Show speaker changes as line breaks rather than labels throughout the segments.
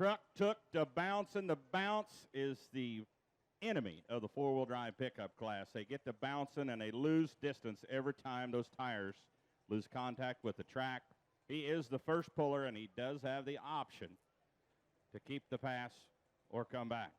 truck took to bouncing. The bounce is the enemy of the four-wheel drive pickup class. They get to bouncing and they lose distance every time those tires lose contact with the track. He is the first puller, and he does have the option to keep the pass or come back.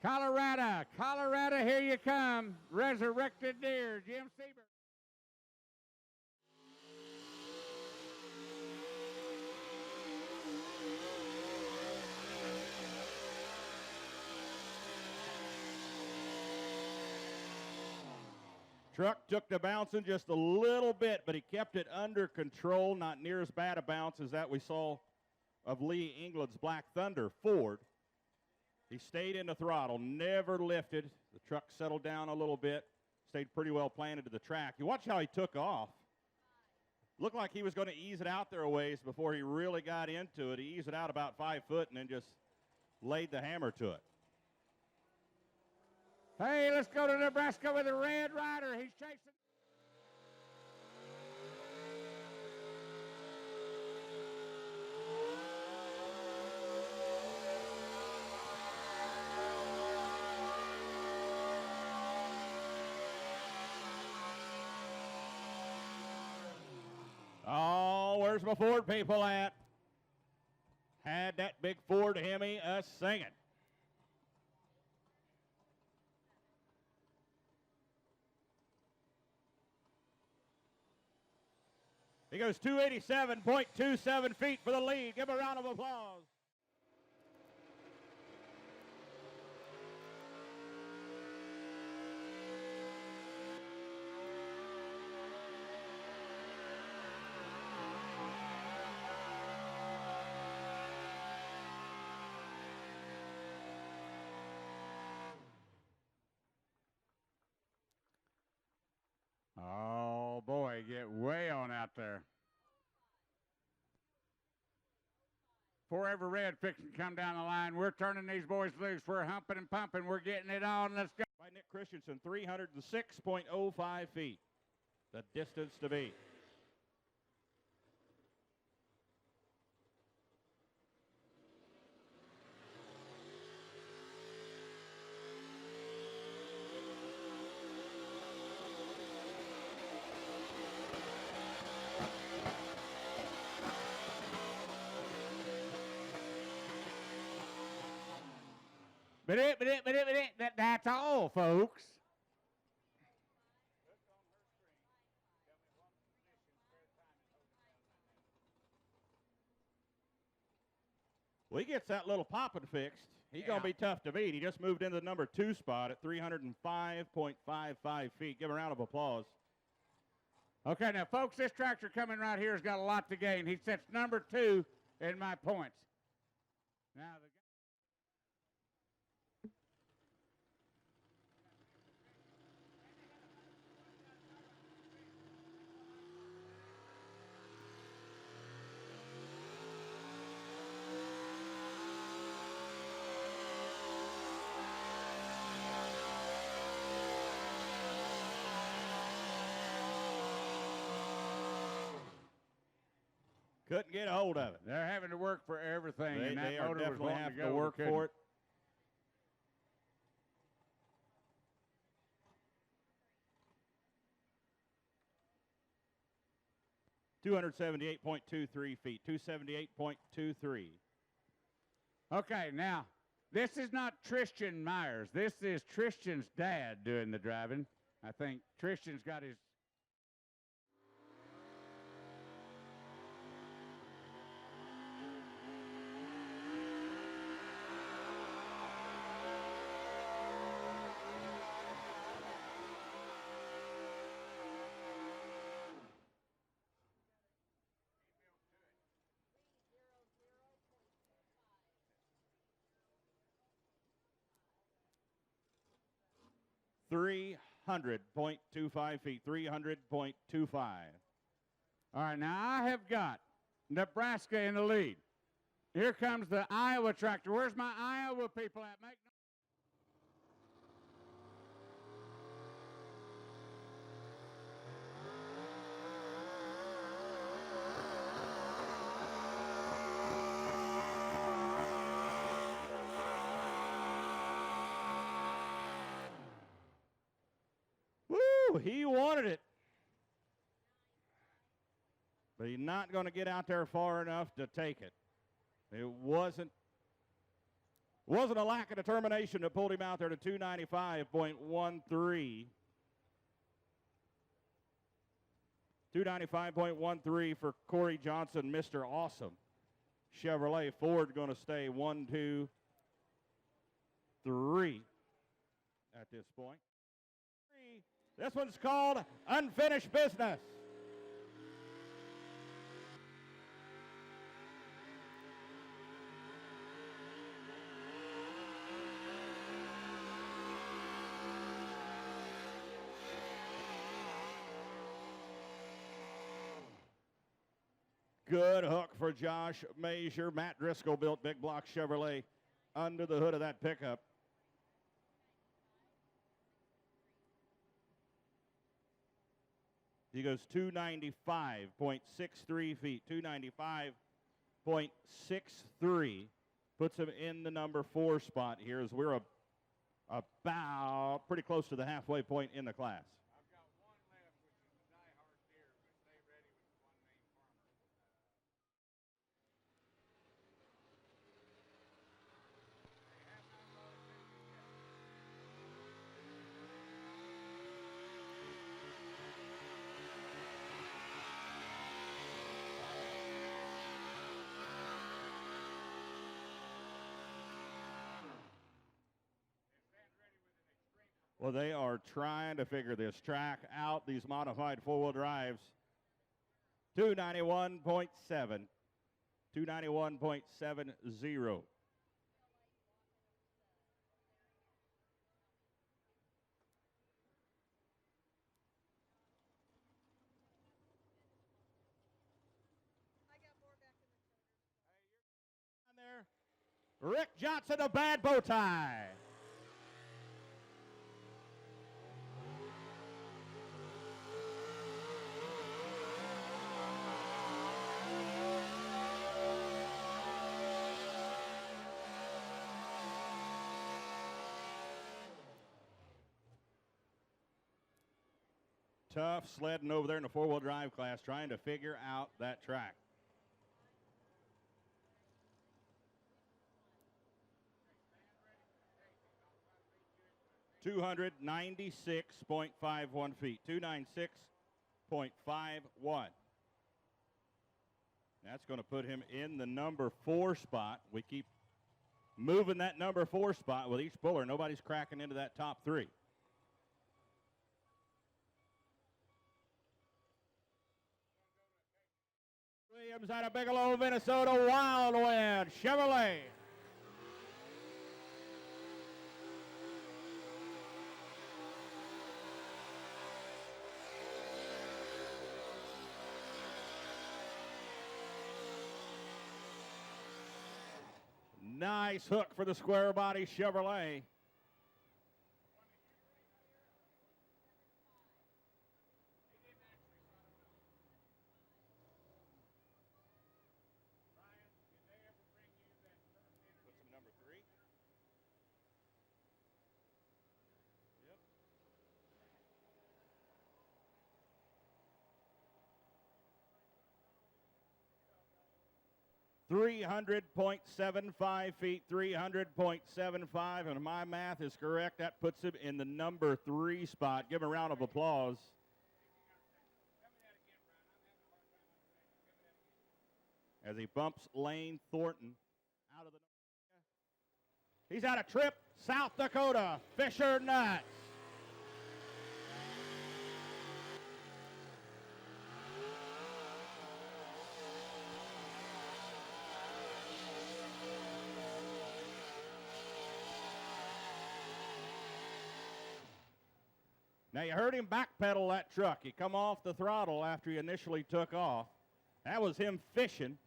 Colorado, here you come. Resurrected Deer, Jim Siebert.
Truck took the bouncing just a little bit, but he kept it under control. Not near as bad a bounce as that we saw of Lee England's Black Thunder Ford. He stayed in the throttle, never lifted. The truck settled down a little bit, stayed pretty well planted to the track. You watch how he took off. Looked like he was going to ease it out there a ways before he really got into it. He eased it out about 5 foot and then just laid the hammer to it.
Hey, let's go to Nebraska with the Red Rider. He's chasing.
Oh, where's my Ford people at? Had that big Ford Hemi singing. He goes 287.27 feet for the lead. Give him a round of applause.
Oh, boy, get way on out there. Forever Red fixing to come down the line. We're turning these boys loose. We're humping and pumping. We're getting it on. Let's go.
By Nick Christensen, 306.05 feet. The distance to beat.
That's all, folks.
Well, he gets that little popping fixed. He's going to be tough to beat. He just moved into the number 2 spot at 305.55 feet. Give him a round of applause.
Okay, now, folks, this tractor coming right here has got a lot to gain. He sits number 2 in my points. Now, the
'Couldn't get a hold of it.
They're having to work for everything.
They are definitely having to work for it. .23 feet, 278.23.
Okay, now, this is not Tristan Myers. This is Tristan's dad doing the driving. I think Tristan's got his...
.25 feet, 300.25.
All right, now I have got Nebraska in the lead. Here comes the Iowa tractor. Where's my Iowa people at? Make
Woo, he wanted it. But he's not going to get out there far enough to take it. It wasn't a lack of determination that pulled him out there to 295.13. 295.13 for Corey Johnson, Mr. Awesome. Chevrolet. Ford going to stay 1, 2, 3 at this point. This one's called Unfinished Business. Good hook for Josh Major. Matt Driscoll built Big Block Chevrolet under the hood of that pickup. He goes 295.63 feet. 295.63 puts him in the number 4 spot here as we're about pretty close to the halfway point in the class.
I've got one left, which is the Die-Hard Deer, but stay ready with the one main farmer. They have not loaded business yet.
Well, they are trying to figure this track out, these modified four-wheel drives. 291.7. 291.70. Rick Johnson, a bad bow tie. Tough sledding over there in the four-wheel drive class, trying to figure out that track. $296.51 feet. 296.51. That's going to put him in the number 4 spot. We keep moving that number 4 spot with each puller. Nobody's cracking into that top 3. Williams out of Bigelow, Minnesota, Wild Wind Chevrolet. Nice hook for the square body Chevrolet. Put some number 3. Yep. 300.75 feet, 300.75, and if my math is correct, that puts him in the number 3 spot. Give him a round of applause. As he bumps Lane Thornton out of the... He's out of Trip, South Dakota, Fisher Nuts. Now, you heard him backpedal that truck. He come off the throttle after he initially took off. That was him fishing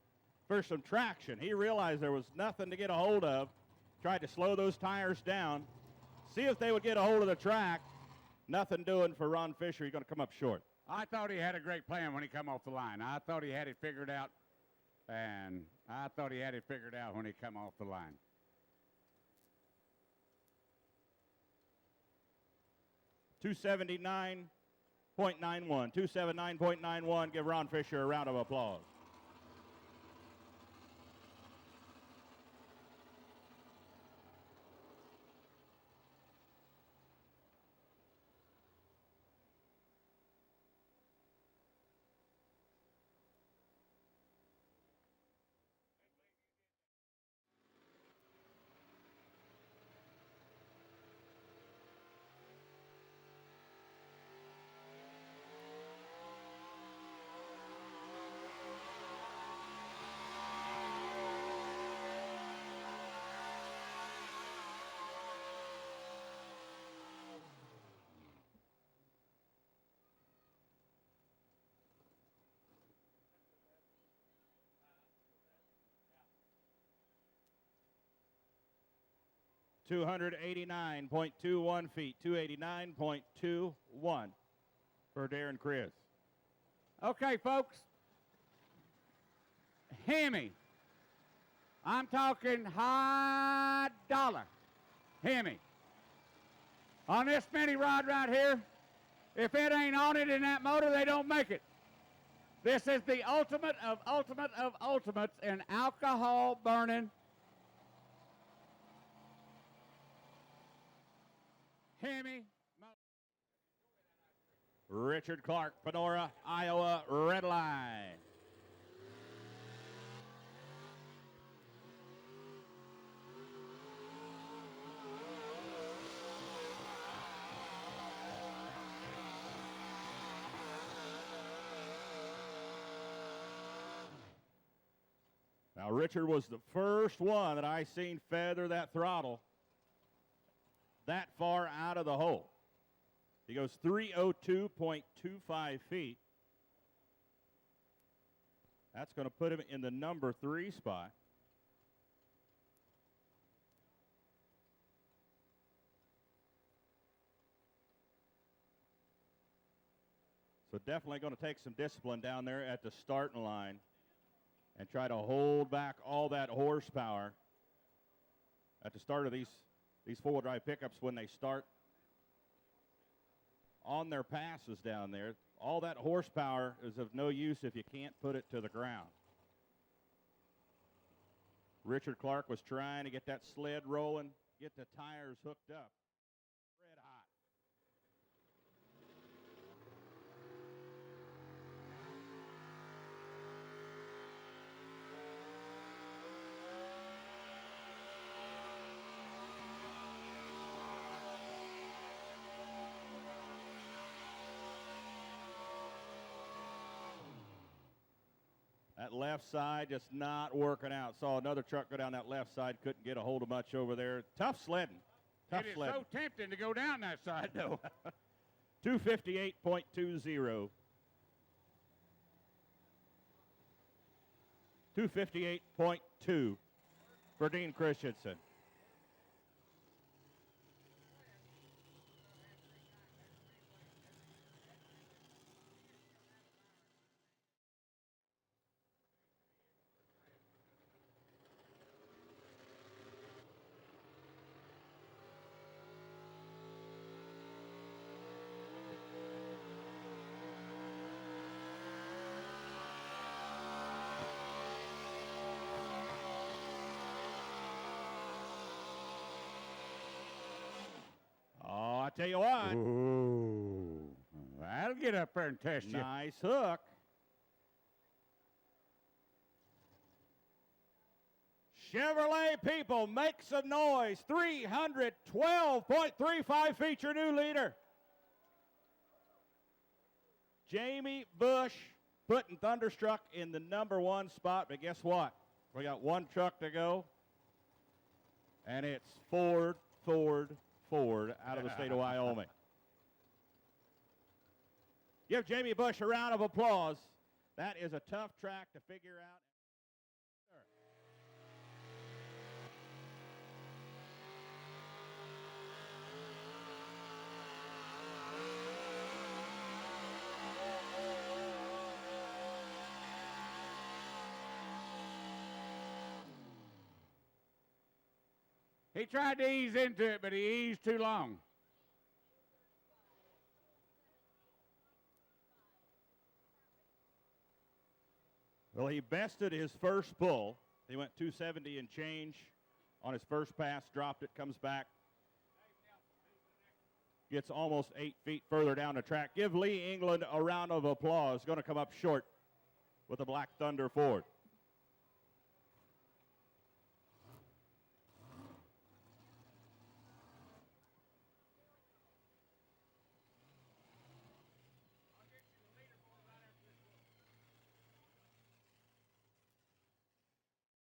for some traction. He realized there was nothing to get a hold of. Tried to slow those tires down, see if they would get a hold of the track. Nothing doing for Ron Fisher. He's going to come up short.
I thought he had a great plan when he come off the line. I thought he had it figured out, and I thought he had it figured out when he come off the line.
$279 279.91. Give Ron Fisher a round of applause. $289.21 feet, 289.21 for Darren Chris.
Okay, folks. Hemi. I'm talking high dollar. Hemi. On this mini rod right here, if it ain't on it in that motor, they don't make it. This is the ultimate of ultimates in alcohol burning. Hemi.
Richard Clark, Panora, Iowa, red line. Now, Richard was the first one that I seen feather that throttle that far out of the hole. He goes 302.25 feet. That's going to put him in the number 3 spot. So definitely going to take some discipline down there at the starting line and try to hold back all that horsepower at the start of these four-wheel drive pickups when they start on their passes down there. All that horsepower is of no use if you can't put it to the ground. Richard Clark was trying to get that sled rolling, get the tires hooked up. Red hot. That left side just not working out. Saw another truck go down that left side. Couldn't get a hold of much over there. Tough sledding. Tough
It is
sledding.
so tempting to go down that side, though.
258.20. 258.2 for Dean Christensen. Oh, I tell you what.
Ooh, that'll get up there and test you.
Nice hook. Chevrolet people, make some noise. 312.35 feet, your new leader. Jamie Bush putting Thunderstruck in the number 1 spot, but guess what? We got one truck to go, and it's Ford out of the state of Wyoming. Give Jamie Bush a round of applause. That is a tough track to figure out.
He tried to ease into it, but he eased too long.
Well, he bested his first pull. He went 270 and change on his first pass, dropped it, comes back, gets almost 8 feet further down the track. Give Lee England a round of applause. Going to come up short with the Black Thunder Ford.